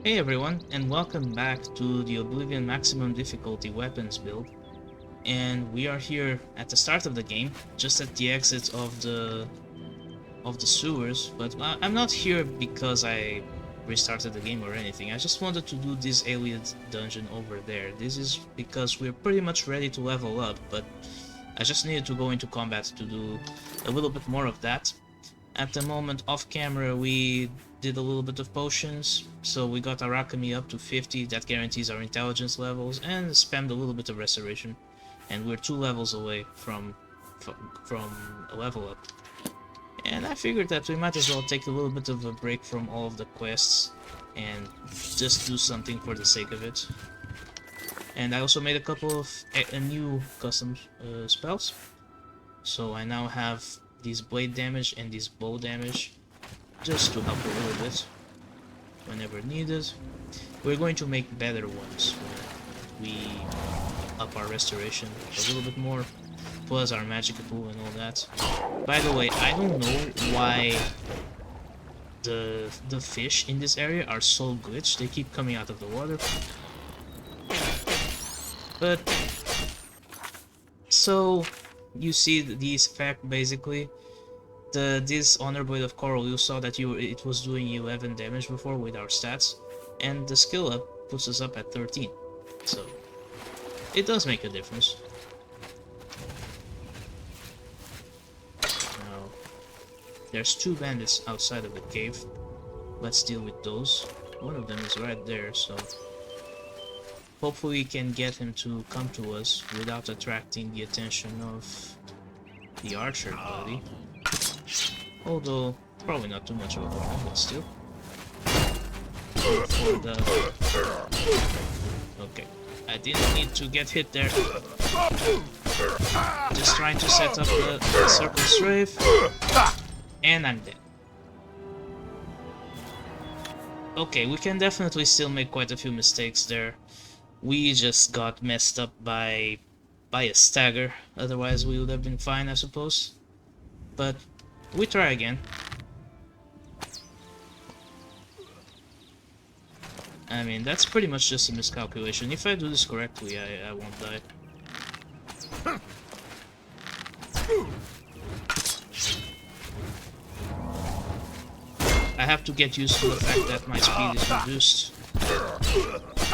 Hey everyone, and welcome back to the Oblivion maximum difficulty weapons build. And we are here at the start of the game, just at the exit of the sewers. But I'm not here because I restarted the game or anything. I just wanted to do this alien dungeon over there. This is because we're pretty much ready to level up, but I just needed to go into combat to do a little bit more of that. At the moment, off camera, we did a little bit of potions, so we got our alchemy up to 50, that guarantees our intelligence levels, and spammed a little bit of restoration. And we're 2 levels away from a level up. And I figured that we might as well take a little bit of a break from all of the quests and just do something for the sake of it. And I also made a couple of new custom spells. So I now have these blade damage and this bow damage, just to help a little bit whenever needed. We're going to make better ones when we up our restoration a little bit more, plus our magic pool and all that. By the way, I don't know why the fish in this area are so glitched. They keep coming out of the water. But so you see this effect basically. This Honor Blade of Qarl, you saw that it was doing 11 damage before with our stats, and the skill up puts us up at 13. So it does make a difference. Now, there's 2 bandits outside of the cave. Let's deal with those. One of them is right there, so hopefully we can get him to come to us without attracting the attention of the archer buddy. Although, probably not too much of a problem, but still. Okay, I didn't need to get hit there. Just trying to set up the circle strafe. And I'm dead. Okay, we can definitely still make quite a few mistakes there. We just got messed up by a stagger, otherwise we would have been fine, I suppose. But we try again. I mean, that's pretty much just a miscalculation. If I do this correctly, I won't die. I have to get used to the fact that my speed is reduced.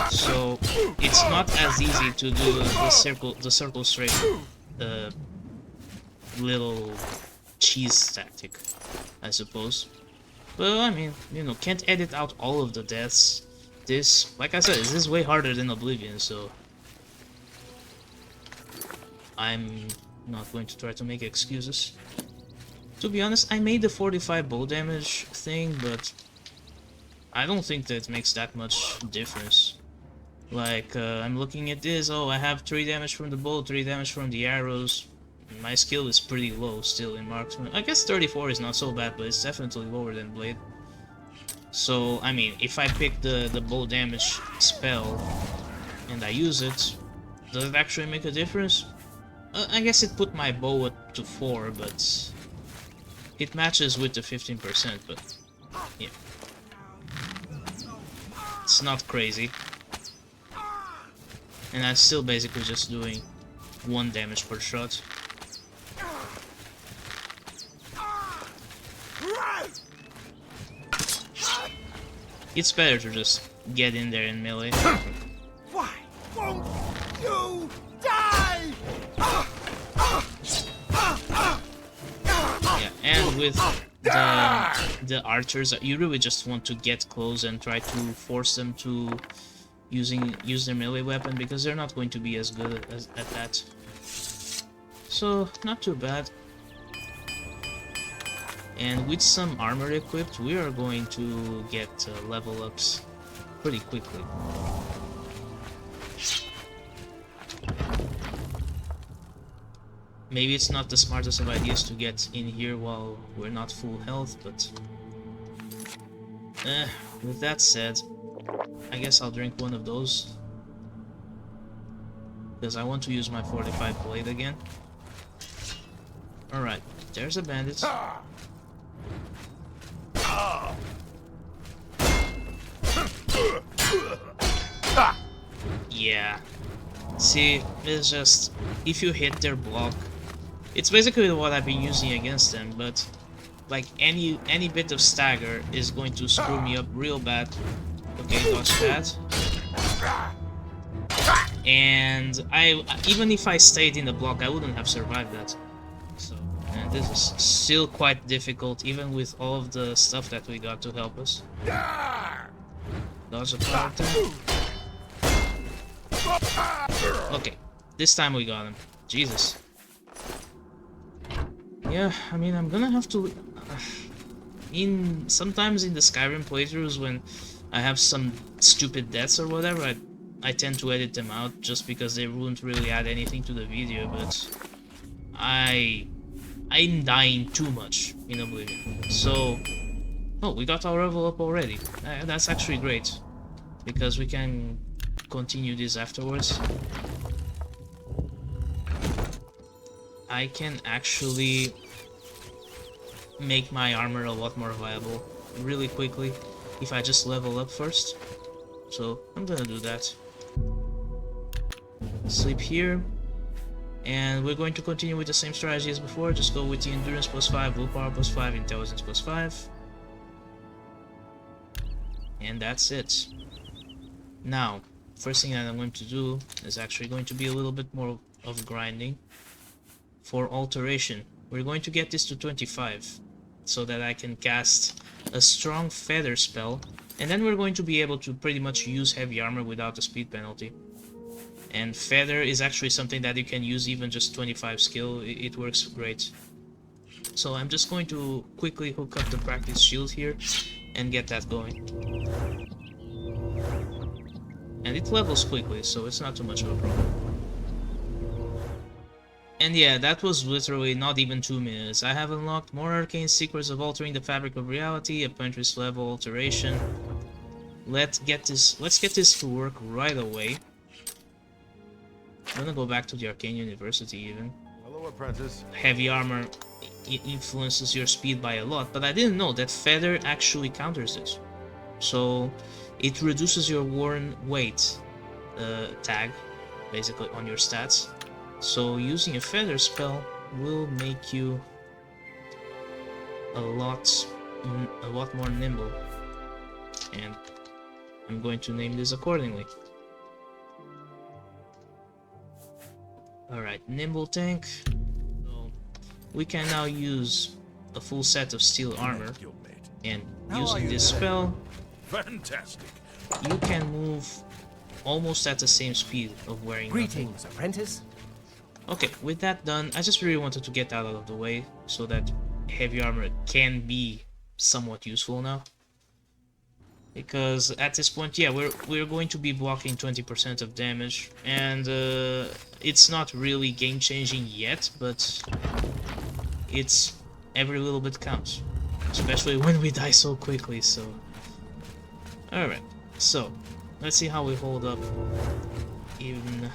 So it's not as easy to do the circle straight little cheese tactic, I suppose. But I mean, you know, can't edit out all of the deaths. This, like I said, this is way harder than Oblivion, so I'm not going to try to make excuses. To be honest, I made the 45 bow damage thing, but I don't think that it makes that much difference. Like, I'm looking at this, oh, I have 3 damage from the bow, 3 damage from the arrows. My skill is pretty low still in marksman. I guess 34 is not so bad, but it's definitely lower than blade. So, I mean, if I pick the bow damage spell and I use it, does it actually make a difference? I guess it put my bow up to 4, but it matches with the 15%, but yeah. It's not crazy. And I'm still basically just doing 1 damage per shot. It's better to just get in there in melee. Why won't you die? Yeah, and with the archers, you really just want to get close and try to force them to use their melee weapon, because they're not going to be as good at that. So, not too bad. And with some armor equipped, we are going to get level ups pretty quickly. Maybe it's not the smartest of ideas to get in here while we're not full health, but with that said, I guess I'll drink one of those, because I want to use my 45 blade again. Alright, there's a bandit. Yeah. See, it's just if you hit their block, it's basically what I've been using against them, but like any bit of stagger is going to screw me up real bad. Okay, dodge that. And even if I stayed in the block, I wouldn't have survived that. So, and this is still quite difficult, even with all of the stuff that we got to help us. Dodge the power attack. Okay, this time we got him. Jesus. Yeah, I mean, I'm gonna have to... sometimes in the Skyrim playthroughs, when I have some stupid deaths or whatever, I tend to edit them out just because they wouldn't really add anything to the video, but I'm dying too much in Oblivion. So, oh, we got our level up already. That's actually great, because we can continue this afterwards. I can actually make my armor a lot more viable really quickly if I just level up first. So I'm gonna do that. Sleep here. And we're going to continue with the same strategy as before. Just go with the endurance +5, willpower +5, intelligence +5. And that's it. Now, first thing that I'm going to do is actually going to be a little bit more of grinding. For alteration, we're going to get this to 25 so that I can cast a strong feather spell, and then we're going to be able to pretty much use heavy armor without a speed penalty. And feather is actually something that you can use even just 25 skill. It works great. So I'm just going to quickly hook up the practice shield here and get that going. And it levels quickly, so it's not too much of a problem. And yeah, that was literally not even 2 minutes. I have unlocked more arcane secrets of altering the fabric of reality, apprentice level alteration. Let's get this to work right away. I'm gonna go back to the Arcane University even. Hello, apprentice. Heavy armor influences your speed by a lot, but I didn't know that feather actually counters this. So it reduces your worn weight tag, basically, on your stats. So using a feather spell will make you a lot more nimble, and I'm going to name this accordingly. Alright, nimble tank. So we can now use a full set of steel armor, and using this spell, Fantastic. you can move almost at the same speed of wearing nothing. Greetings, apprentice. Okay, with that done, I just really wanted to get that out of the way so that heavy armor can be somewhat useful now. Because at this point, yeah, we're going to be blocking 20% of damage, and it's not really game-changing yet, but it's every little bit counts, especially when we die so quickly. So, all right, so let's see how we hold up even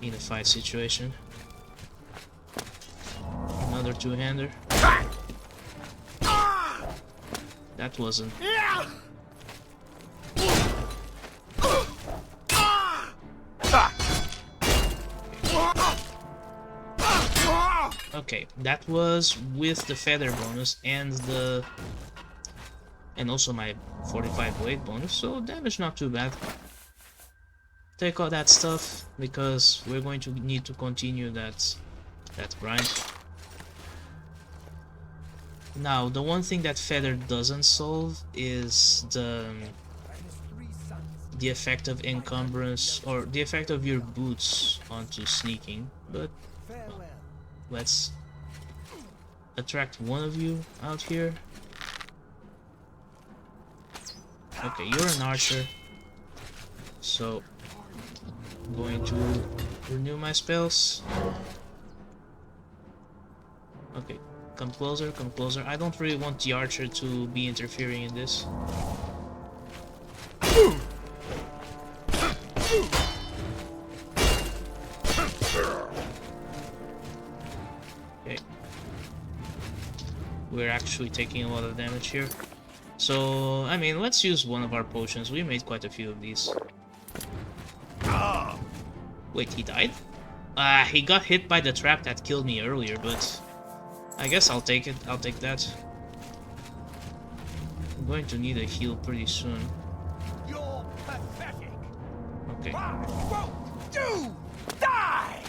in a fight situation. Another two-hander. That wasn't. Okay, that was with the feather bonus and also my 45 weight bonus, so damage not too bad. Take all that stuff because we're going to need to continue that grind. Now, the one thing that feather doesn't solve is the effect of encumbrance, or the effect of your boots onto sneaking, but well, let's attract one of you out here. Okay, you're an archer, so I'm going to renew my spells. Okay, come closer, come closer. I don't really want the archer to be interfering in this. Okay. We're actually taking a lot of damage here. So, I mean, let's use one of our potions. We made quite a few of these. Wait, he died? He got hit by the trap that killed me earlier, but I guess I'll take it. I'll take that. I'm going to need a heal pretty soon. You're pathetic. Okay. Won't do. Die.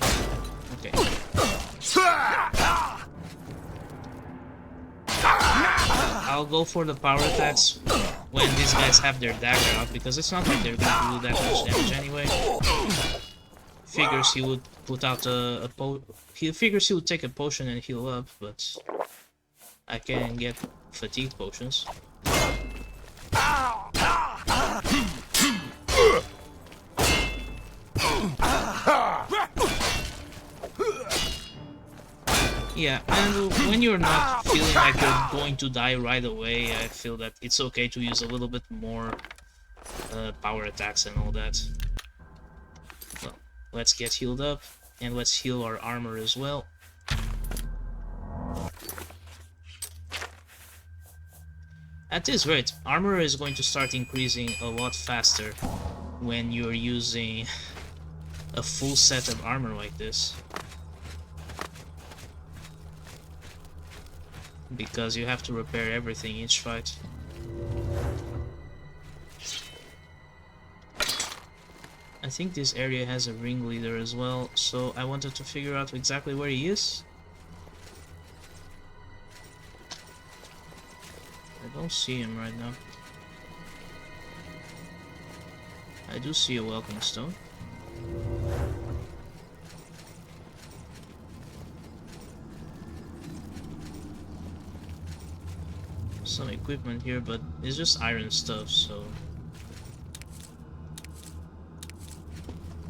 Okay. I'll go for the power attacks when these guys have their dagger out, because it's not like they're going to do that much damage anyway. Figures he would put out he figures he would take a potion and heal up, but I can get fatigue potions. Yeah, and when you're not feeling like you're going to die right away, I feel that it's okay to use a little bit more power attacks and all that. Well, let's get healed up, and let's heal our armor as well. At this rate, armor is going to start increasing a lot faster when you're using a full set of armor like this. Because you have to repair everything each fight. I think this area has a ringleader as well, so I wanted to figure out exactly where he is. I don't see him right now. I do see a welcome stone. Some equipment here, but it's just iron stuff, so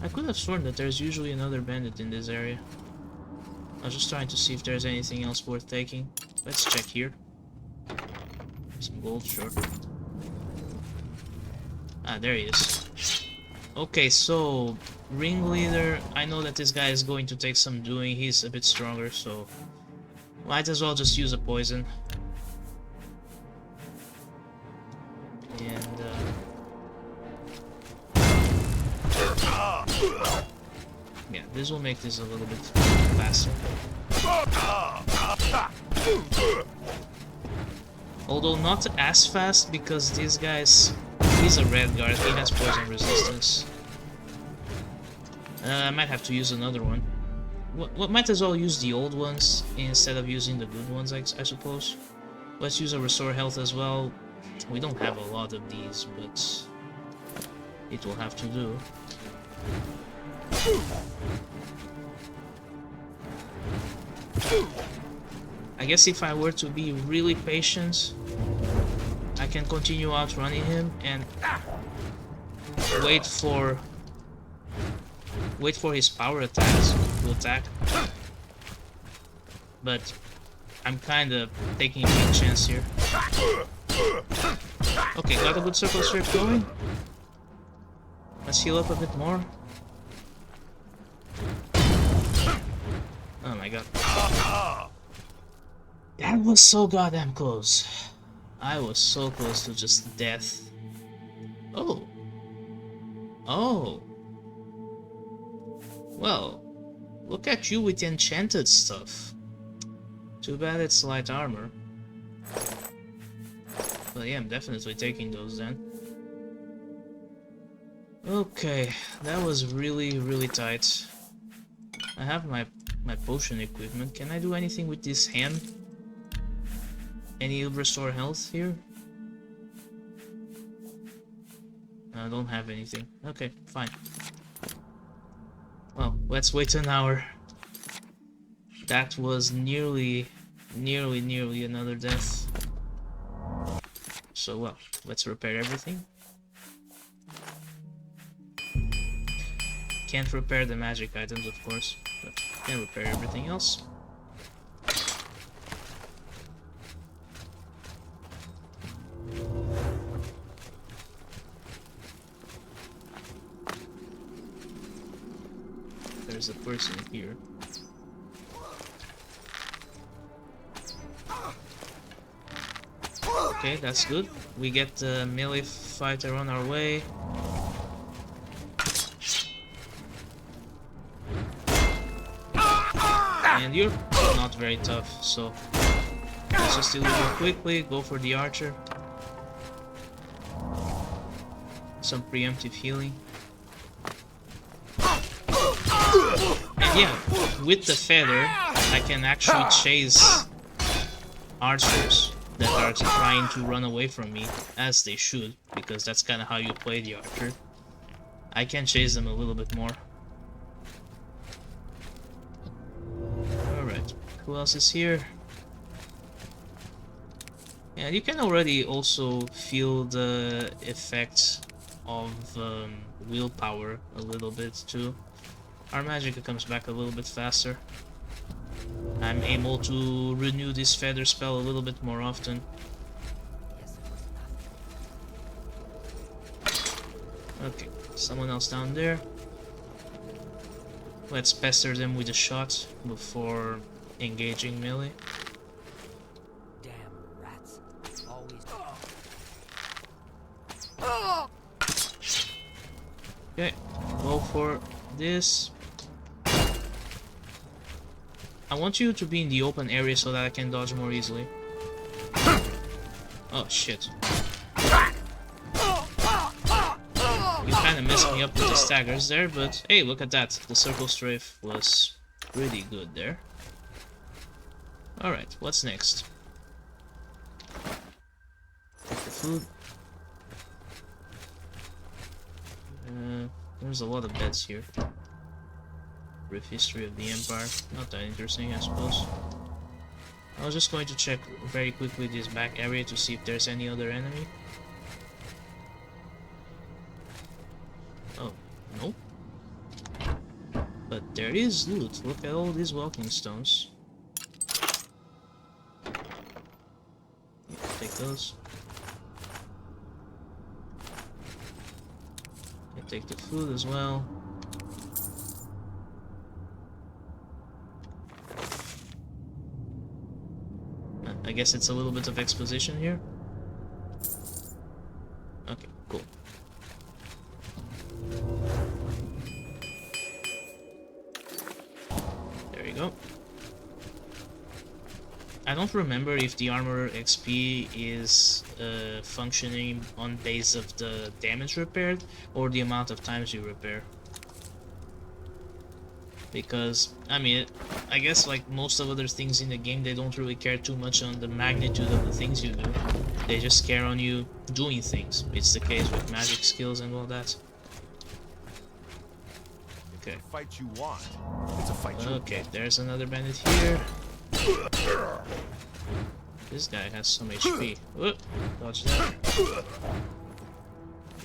I could have sworn that there's usually another bandit in this area. I was just trying to see if there's anything else worth taking. Let's check here. Some gold, sure. Ah, there he is. Okay, so ringleader, I know that this guy is going to take some doing. He's a bit stronger, so might as well just use a poison. And yeah, this will make this a little bit faster. Although not as fast, because these guys, he's a red guard, he has poison resistance. I might have to use another one. Might as well use the old ones instead of using the good ones, I suppose. Let's use a restore health as well. We don't have a lot of these, but it will have to do. I guess if I were to be really patient, I can continue outrunning him and wait for his power attacks to attack. But I'm kind of taking a big chance here. Okay, got a good circle strip going. Let's heal up a bit more. Oh my god. That was so goddamn close. I was so close to just death. Oh. Oh. Well, look at you with enchanted stuff. Too bad it's light armor. But yeah, I'm definitely taking those then. Okay, that was really, really tight. I have my potion equipment. Can I do anything with this hand? Any restore health here? I don't have anything. Okay, fine. Well, let's wait an hour. That was nearly another death. So, well, let's repair everything. Can't repair the magic items, of course, but can repair everything else. There's a person here. Okay, Okay, that's good. We get the melee fighter on our way. And you're not very tough, so let's just deal with you quickly. Go for the archer. Some preemptive healing. And yeah, with the feather, I can actually chase archers that are trying to run away from me, as they should, because that's kind of how you play the archer. I can chase them a little bit more. Alright, who else is here? And you can already also feel the effect of willpower a little bit too. Our magic comes back a little bit faster. I'm able to renew this feather spell a little bit more often. Okay, someone else down there. Let's pester them with a shot before engaging melee. Damn rats. Always. Okay, go for this. I want you to be in the open area so that I can dodge more easily. Oh shit. You kinda messed me up with the staggers there, but hey, look at that. The circle strafe was pretty good there. Alright, what's next? Take the food. There's a lot of beds here. Brief history of the Empire. Not that interesting, I suppose. I was just going to check very quickly this back area to see if there's any other enemy. Oh, no. But there is loot. Look at all these walking stones. Yeah, take those. Yeah, take the food as well. I guess it's a little bit of exposition here. Okay, cool. There you go. I don't remember if the armor XP is functioning on base of the damage repaired or the amount of times you repair. Because, I mean, I guess like most of other things in the game, they don't really care too much on the magnitude of the things you do. They just care on you doing things. It's the case with magic skills and all that. Okay. Fight you want. It's a fight you want. Okay, there's another bandit here. This guy has some HP. Whoop, dodge that.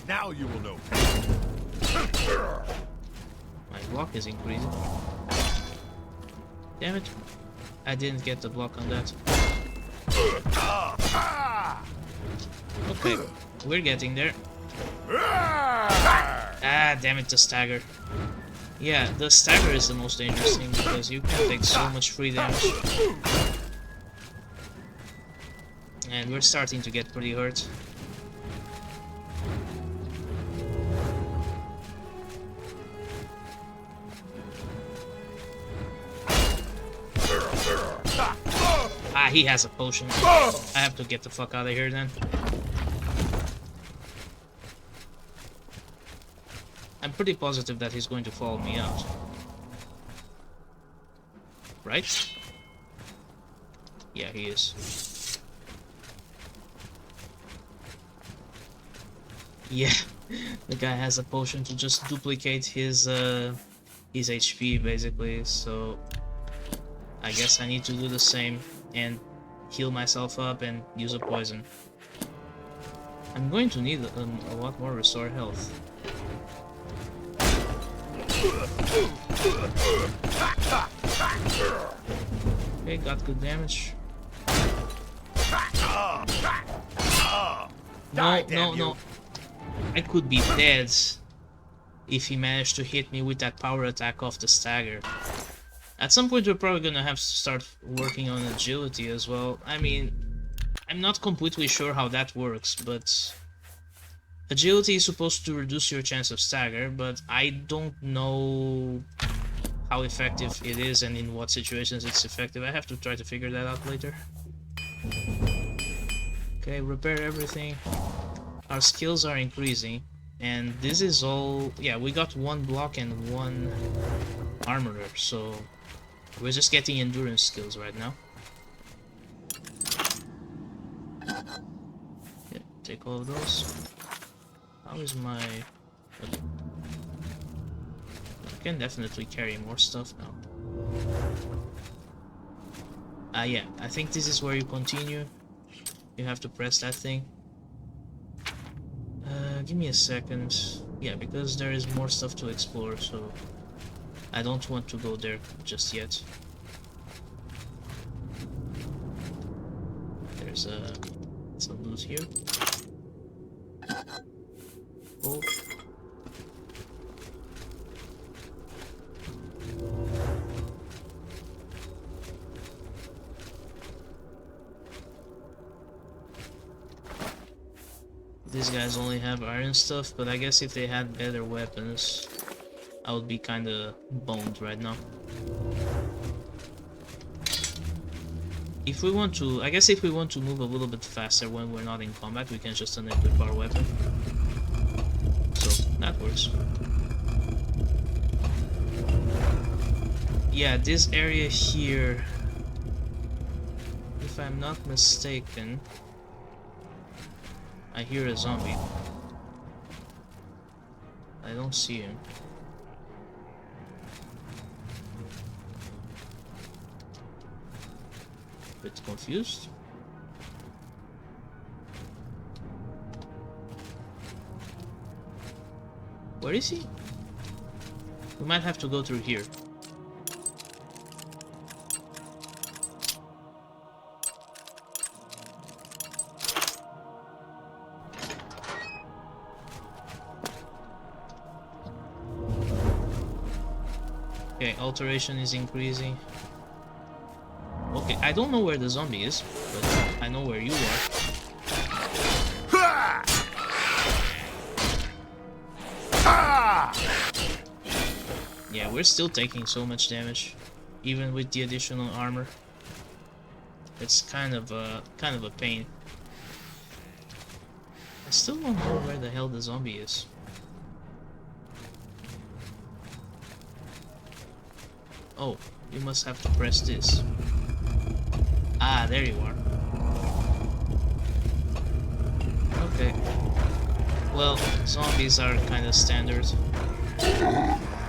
Now you will know. My block is increasing. Damn it. I didn't get the block on that. Okay, we're getting there. Ah, damn it, the stagger. Yeah, the stagger is the most dangerous thing because you can take so much free damage. And we're starting to get pretty hurt. Ah, he has a potion. I have to get the fuck out of here then. I'm pretty positive that he's going to follow me out. Right? Yeah, he is. Yeah, the guy has a potion to just duplicate his HP basically, so I guess I need to do the same and heal myself up and use a poison. I'm going to need a lot more restore health. Okay, got good damage. No. I could be dead if he managed to hit me with that power attack off the stagger. At some point we're probably gonna have to start working on agility as well. I mean, I'm not completely sure how that works, but agility is supposed to reduce your chance of stagger, but I don't know how effective it is and in what situations it's effective. I have to try to figure that out later. Okay, repair everything. Our skills are increasing, and this is all... yeah, we got 1 block and 1 armorer, so we're just getting endurance skills right now. Yeah, take all of those. How is my... okay. I can definitely carry more stuff now. Yeah, I think this is where you continue. You have to press that thing. Give me a second. Yeah, because there is more stuff to explore, so I don't want to go there just yet. There's some loot here. Oh. These guys only have iron stuff, but I guess if they had better weapons, I would be kinda boned right now. If we want to, I guess if we want to move a little bit faster when we're not in combat, we can just unequip our weapon. So, that works. Yeah, this area here, if I'm not mistaken, I hear a zombie. I don't see him. Bit confused. Where is he? We might have to go through here. Okay, alteration is increasing. Okay, I don't know where the zombie is, but I know where you are. Yeah, we're still taking so much damage, even with the additional armor. It's kind of a pain. I still don't know where the hell the zombie is. Oh, you must have to press this. Ah, there you are. Okay. Well, zombies are kind of standard.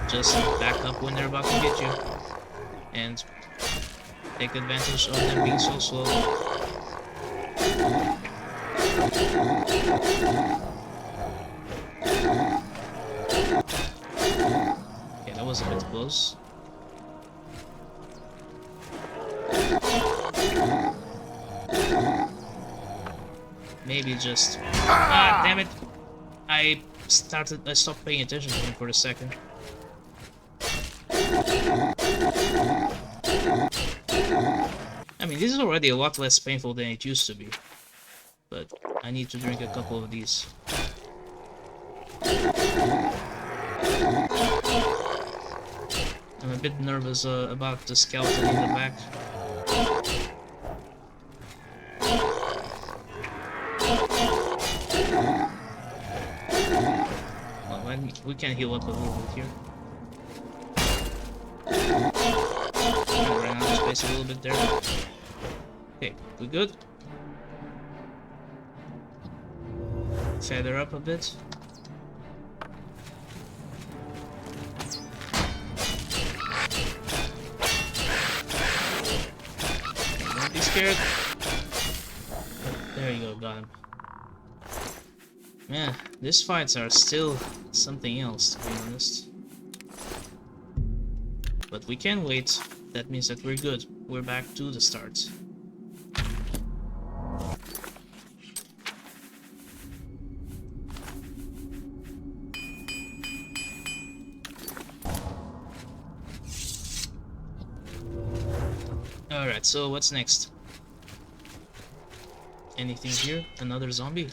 Just back up when they're about to hit you. And take advantage of them being so slow. Okay, that was a bit close. Maybe just... ah, damn it! I stopped paying attention to him for a second. I mean, this is already a lot less painful than it used to be. But I need to drink a couple of these. I'm a bit nervous about the skeleton in the back. We can heal up a little bit here. Ran out of space a little bit there. Okay, we good? Feather up a bit. Don't be scared. There you go, got him. Man, these fights are still something else, to be honest. But we can wait. That means that we're good. We're back to the start. Alright, so what's next? Anything here? Another zombie?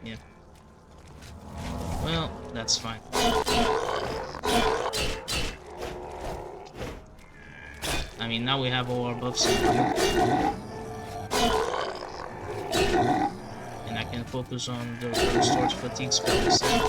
Yeah. Well, that's fine. I mean, now we have all our buffs in here. And I can focus on the restored fatigue spell instead.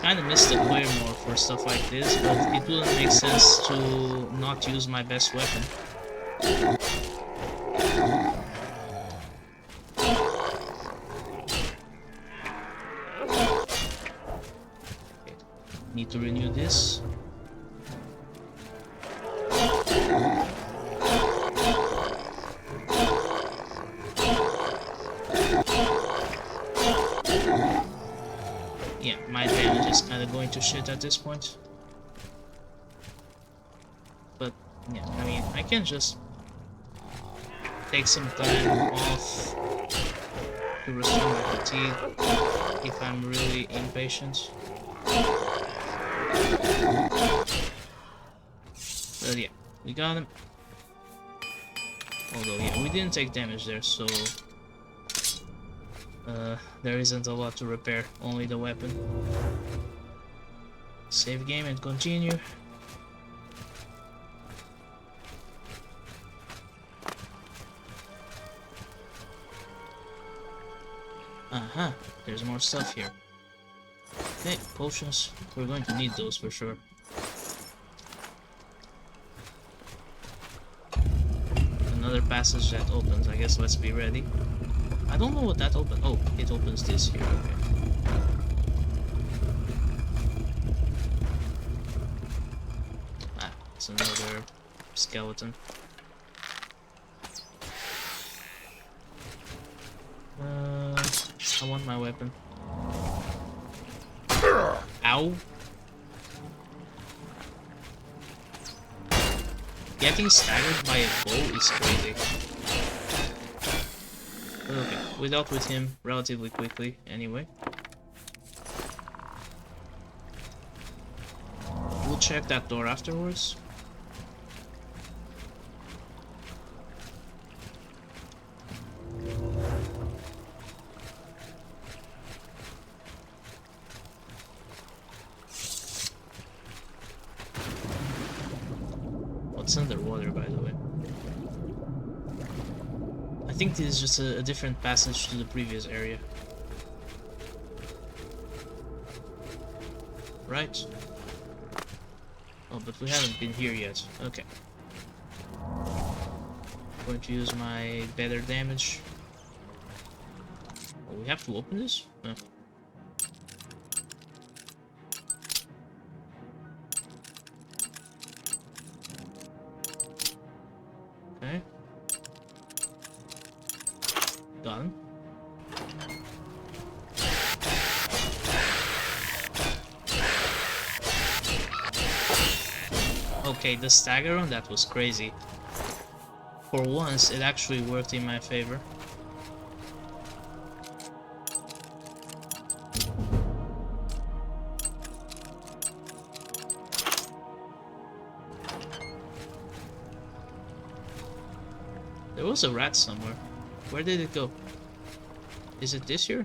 Kinda miss the player more for stuff like this, but it wouldn't make sense to not use my best weapon. Okay. Need to renew this. Yeah, my damage is kind of going to shit at this point. But, yeah, I mean, I can just take some time off to restore my fatigue if I'm really impatient. But yeah, we got him. Although, yeah, we didn't take damage there, so there isn't a lot to repair, only the weapon. Save game and continue. Aha, there's more stuff here. Okay, potions. We're going to need those for sure. Another passage that opens. I guess let's be ready. I don't know what that opens. Oh, it opens this here. Okay. Ah, it's another skeleton. I want my weapon. Ow! Getting staggered by a bow is crazy. Okay, we dealt with him relatively quickly, anyway. We'll check that door afterwards. What's underwater, by the way? I think this is just a different passage to the previous area. Right? Oh, but we haven't been here yet. Okay. Going to use my better damage. Oh, we have to open this? No. Okay. Got him. Okay, the stagger on that was crazy. For once, it actually worked in my favor. There was a rat somewhere. Where did it go? Is it this here?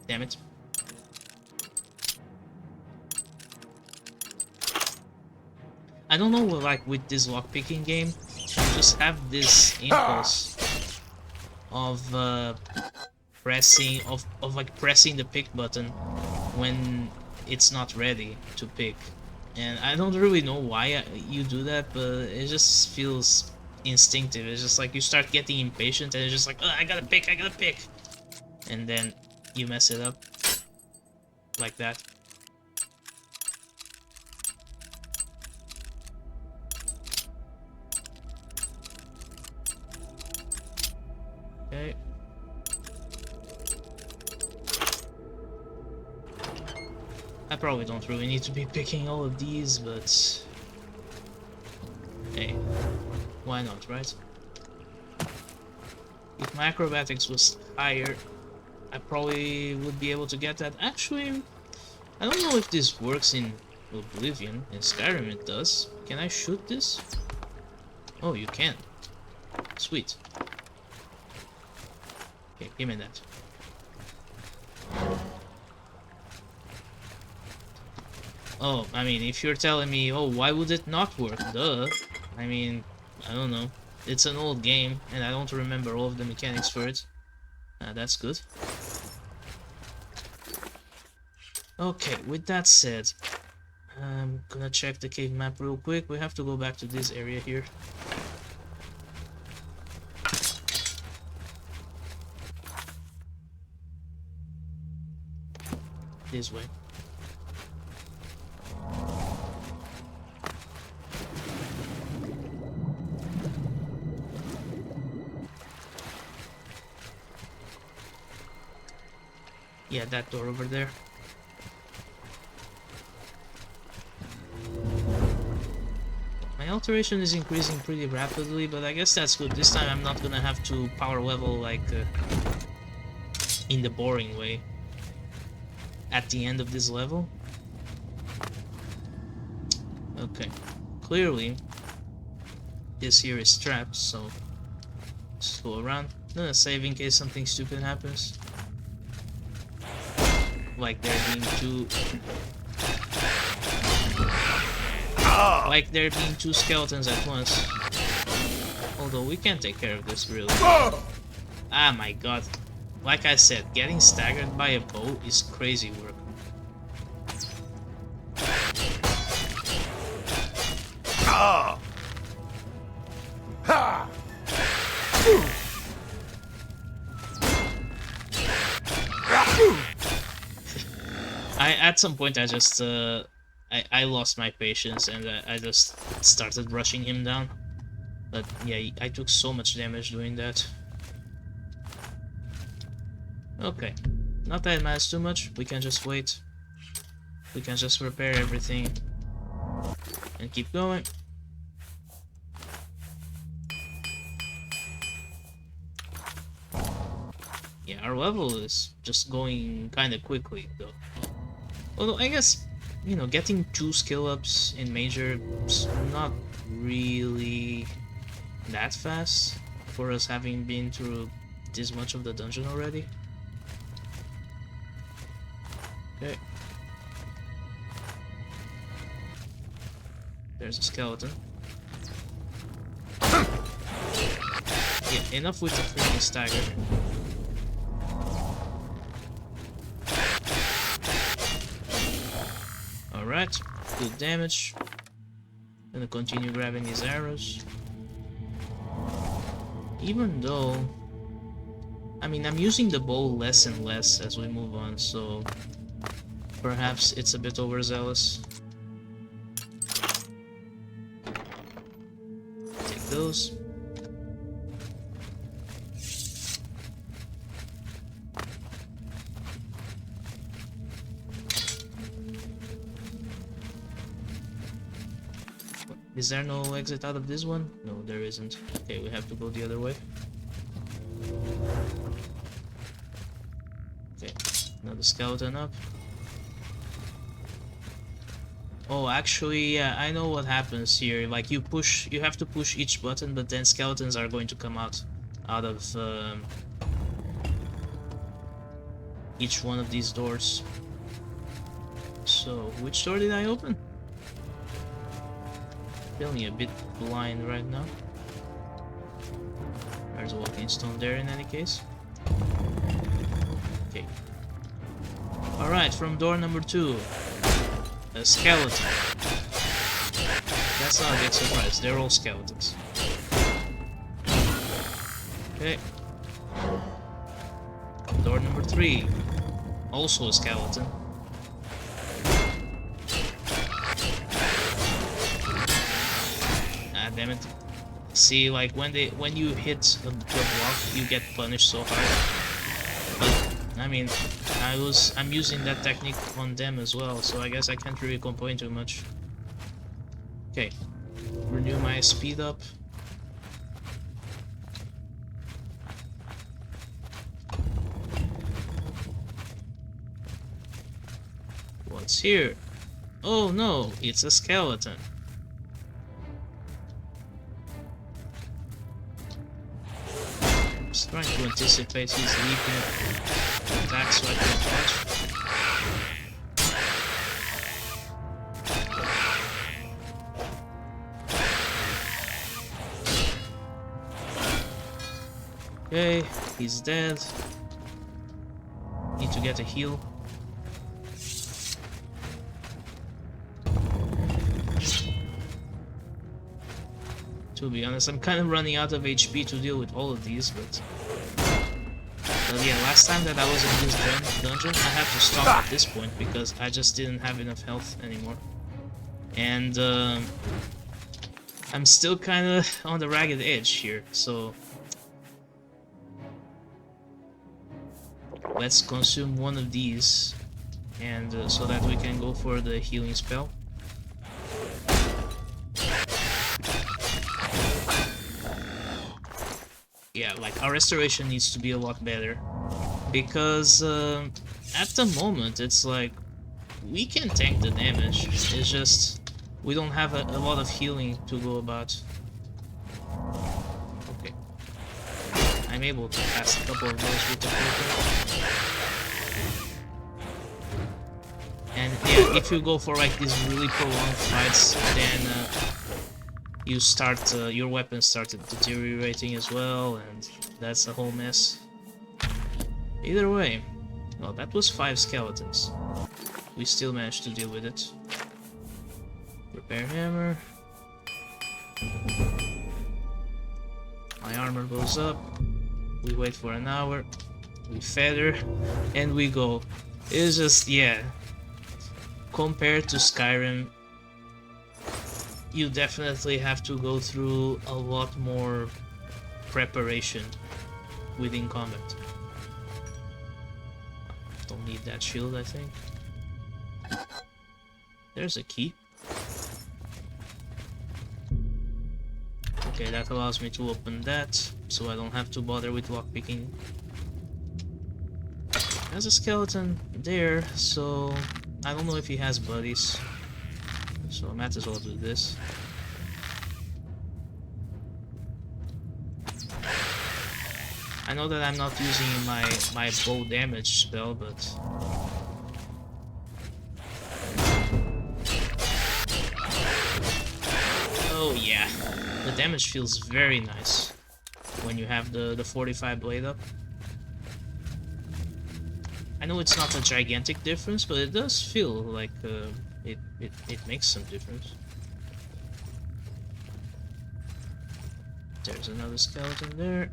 Damn it. I don't know, like with this lockpicking game, I just have this impulse of pressing the pick button when it's not ready to pick. And I don't really know why you do that, but it just feels instinctive. It's just like you start getting impatient and it's just like, oh, I gotta pick. And then you mess it up. Like that. Okay. I probably don't really need to be picking all of these, but Hey, why not, right? If my acrobatics was higher, I probably would be able to get that. Actually, I don't know if this works in Oblivion. In Skyrim it does. Can I shoot this? Oh, you can. Sweet. Okay, give me that. Oh, I mean, if you're telling me, oh, why would it not work? Duh. I mean, I don't know. It's an old game, and I don't remember all of the mechanics for it. That's good. Okay, with that said, I'm gonna check the cave map real quick. We have to go back to this area here. This way. Yeah, that door over there. My alteration is increasing pretty rapidly, but I guess that's good. This time I'm not gonna have to power level like in the boring way at the end of this level. Okay, clearly this here is trapped, so let's go around. I'm gonna save in case something stupid happens. Like there being two... Like there being two skeletons at once. Although we can take care of this really. Ah my god. Like I said, getting staggered by a bow is crazy work. At some point I just I lost my patience and I just started rushing him down. But yeah, I took so much damage doing that. Okay, not that it matters too much. We can just wait. We can just repair everything and keep going. Yeah, our level is just going kind of quickly though. Although I guess, you know, getting 2 skill ups in Major is not really that fast for us having been through this much of the dungeon already. Okay. There's a skeleton. Yeah, enough with the freaking stagger. Alright, good damage. Gonna continue grabbing his arrows. Even though... I mean, I'm using the bow less and less as we move on, so... perhaps it's a bit overzealous. Take those. Is there no exit out of this one? No, there isn't. Okay, we have to go the other way. Okay, another skeleton up. Oh, actually, yeah, I know what happens here. Like, you have to push each button, but then skeletons are going to come out of each one of these doors. So, which door did I open? Feeling a bit blind right now. There's a walking stone there in any case. Okay. Alright, from door number 2. A skeleton. That's not a big surprise, they're all skeletons. Okay. Door number 3. Also a skeleton. Damn it. See, like when you hit the block, you get punished so hard. But I mean, I'm using that technique on them as well, so I guess I can't really complain too much. Okay, renew my speed up. What's here? Oh no, it's a skeleton. Just trying to anticipate his leaping attack so I can dodge. Okay, he's dead. Need to get a heal. To be honest, I'm kind of running out of HP to deal with all of these, but yeah, last time that I was in this dungeon, I had to stop at this point because I just didn't have enough health anymore. And I'm still kind of on the ragged edge here, so let's consume one of these, and so that we can go for the healing spell. Yeah, like our restoration needs to be a lot better, because at the moment it's like we can tank the damage, it's just we don't have a lot of healing to go about. Okay, I'm able to pass a couple of those with the filter. And yeah, if you go for like these really prolonged fights, then you start your weapon started deteriorating as well, and that's a whole mess. Either way, well, that was 5 skeletons. We still managed to deal with it. Repair hammer. My armor goes up. We wait for an hour. We feather, and we go. It's just, yeah. Compared to Skyrim, you definitely have to go through a lot more preparation within combat. Don't need that shield, I think. There's a key. Okay, that allows me to open that, so I don't have to bother with lockpicking. There's a skeleton there, so I don't know if he has buddies. So I might as well do this. I know that I'm not using my bow damage spell, but oh yeah, the damage feels very nice when you have the 45 blade up. I know it's not a gigantic difference, but it does feel like it makes some difference. There's another skeleton there.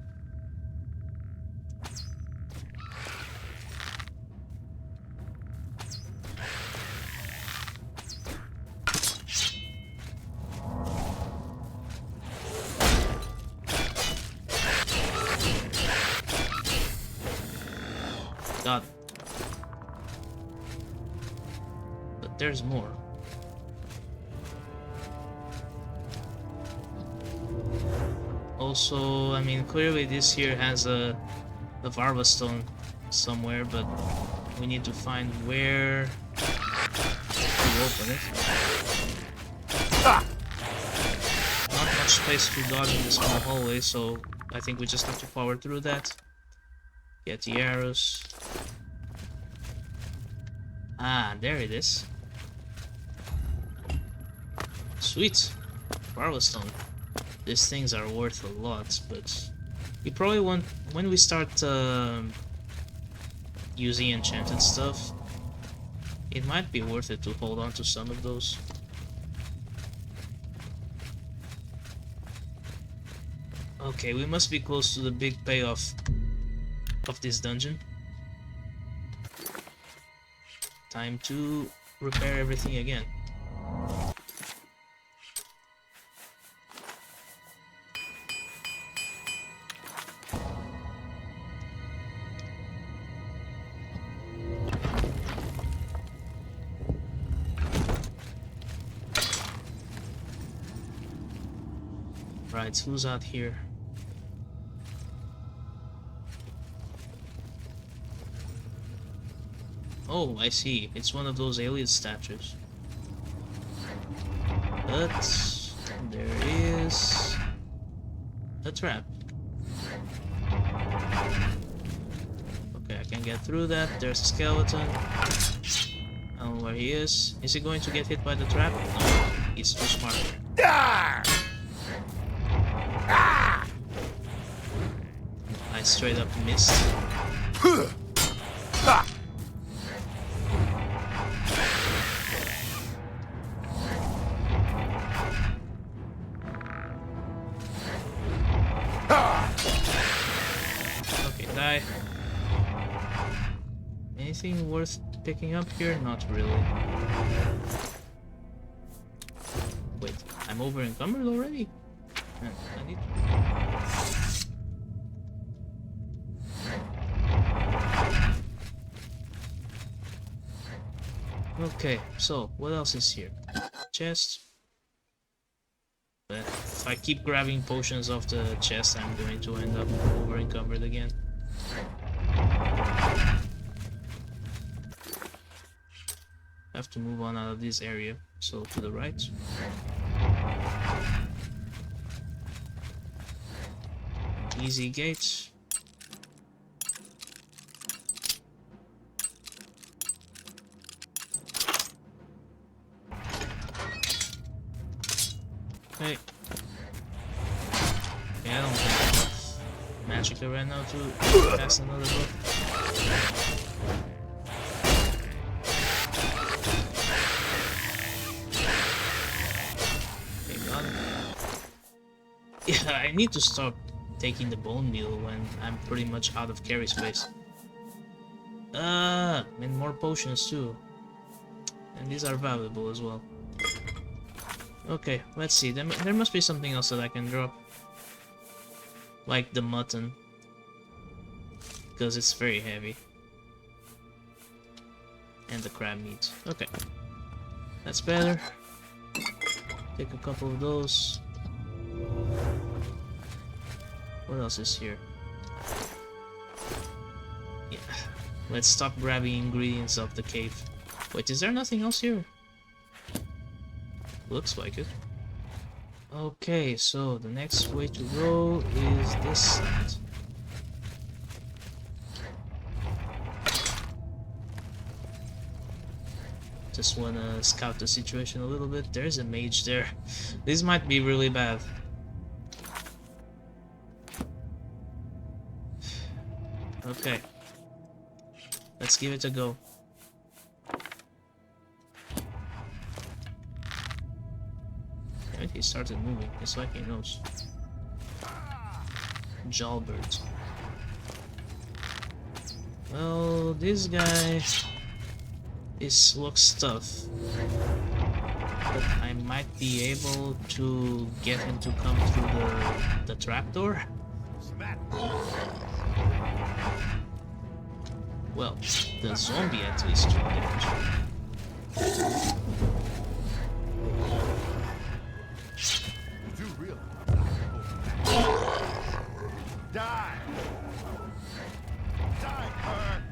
God. But there's more. Also, I mean, clearly this here has a Varva stone somewhere, but we need to find where to open it. Not much space to dodge in this small hallway, so I think we just have to power through that. Get the arrows. Ah, there it is. Sweet. Varva stone. These things are worth a lot, but you probably want, when we start using enchanted stuff, it might be worth it to hold on to some of those. Okay, we must be close to the big payoff of this dungeon. Time to repair everything again. Right, who's out here? Oh, I see. It's one of those alien statues. But there is a trap. Okay, I can get through that. There's a skeleton. I don't know where he is. Is he going to get hit by the trap? No, he's too smart. I straight up missed. Okay, die. Anything worth picking up here? Not really. Wait, I'm over encumbered already? Man, I need Okay, so what else is here? Chest. But if I keep grabbing potions off the chest, I'm going to end up over encumbered again. Have to move on out of this area, so to the right. Easy gate. Hey. Yeah, I don't think I have magic right now to pass another book. Okay, got it. Yeah, I need to stop taking the bone meal when I'm pretty much out of carry space. And more potions too. And these are valuable as well. Okay, let's see. There must be something else that I can drop. Like the mutton. Because it's very heavy. And the crab meat. Okay. That's better. Take a couple of those. What else is here? Yeah. Let's stop grabbing ingredients off the cave. Wait, is there nothing else here? Looks like it. Okay, so the next way to go is this side. Just wanna scout the situation a little bit. There's a mage there. This might be really bad. Okay. Let's give it a go. He started moving. It's like he knows. Jalbert. Well, this guy looks tough, but I might be able to get him to come through the trapdoor. Well, the zombie at least took damage.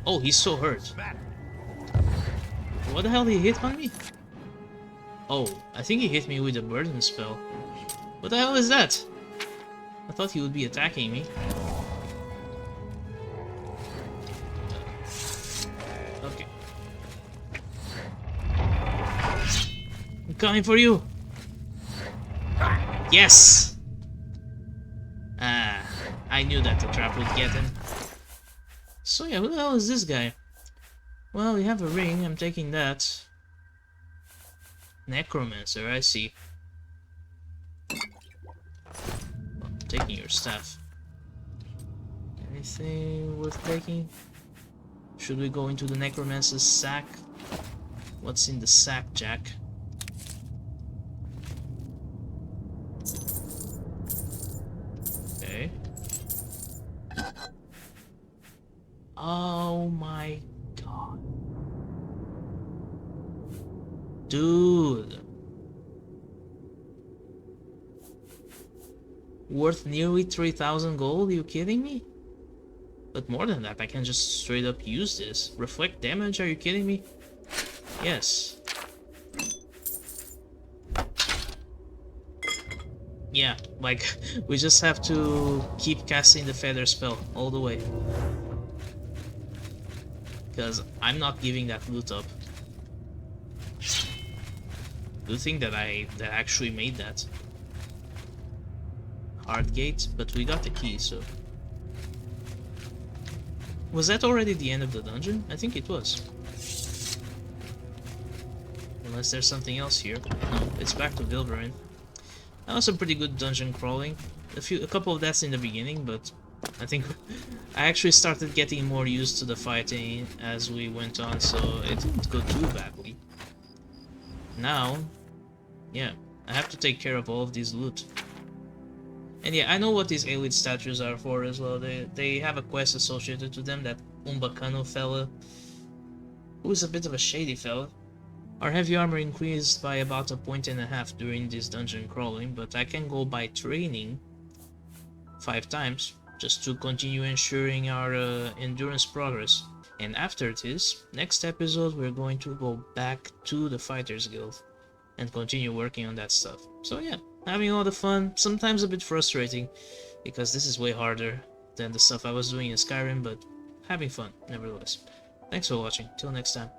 Oh, he's so hurt. What the hell did he hit on me? Oh, I think he hit me with a burden spell. What the hell is that? I thought he would be attacking me. Okay. I'm coming for you! Yes! Ah, I knew that the trap would get him. So yeah, who the hell is this guy? Well, we have a ring, I'm taking that. Necromancer, I see. Well, I'm taking your staff. Anything worth taking? Should we go into the Necromancer's sack? What's in the sack, Jack? Okay. Oh my god. Dude. Worth nearly 3,000 gold? Are you kidding me? But more than that, I can just straight up use this. Reflect damage? Are you kidding me? Yes. Yeah, like, we just have to keep casting the feather spell all the way. Because I'm not giving that loot up. Good thing that I actually made that. Hard gate, but we got the key, so... Was that already the end of the dungeon? I think it was. Unless there's something else here. No, it's back to Vilverin. That was some pretty good dungeon crawling. A couple of deaths in the beginning, but I think I actually started getting more used to the fighting as we went on, so it didn't go too badly. Now, yeah, I have to take care of all of these loot. And yeah, I know what these elite statues are for as well. They have a quest associated to them, that Umbacano fella, who is a bit of a shady fella. Our heavy armor increased by about 1.5 points during this dungeon crawling, but I can go by training 5 times, just to continue ensuring our endurance progress. And after this, next episode we're going to go back to the Fighters Guild and continue working on that stuff. So yeah, having all the fun, sometimes a bit frustrating, because this is way harder than the stuff I was doing in Skyrim, but having fun nevertheless. Thanks for watching, till next time.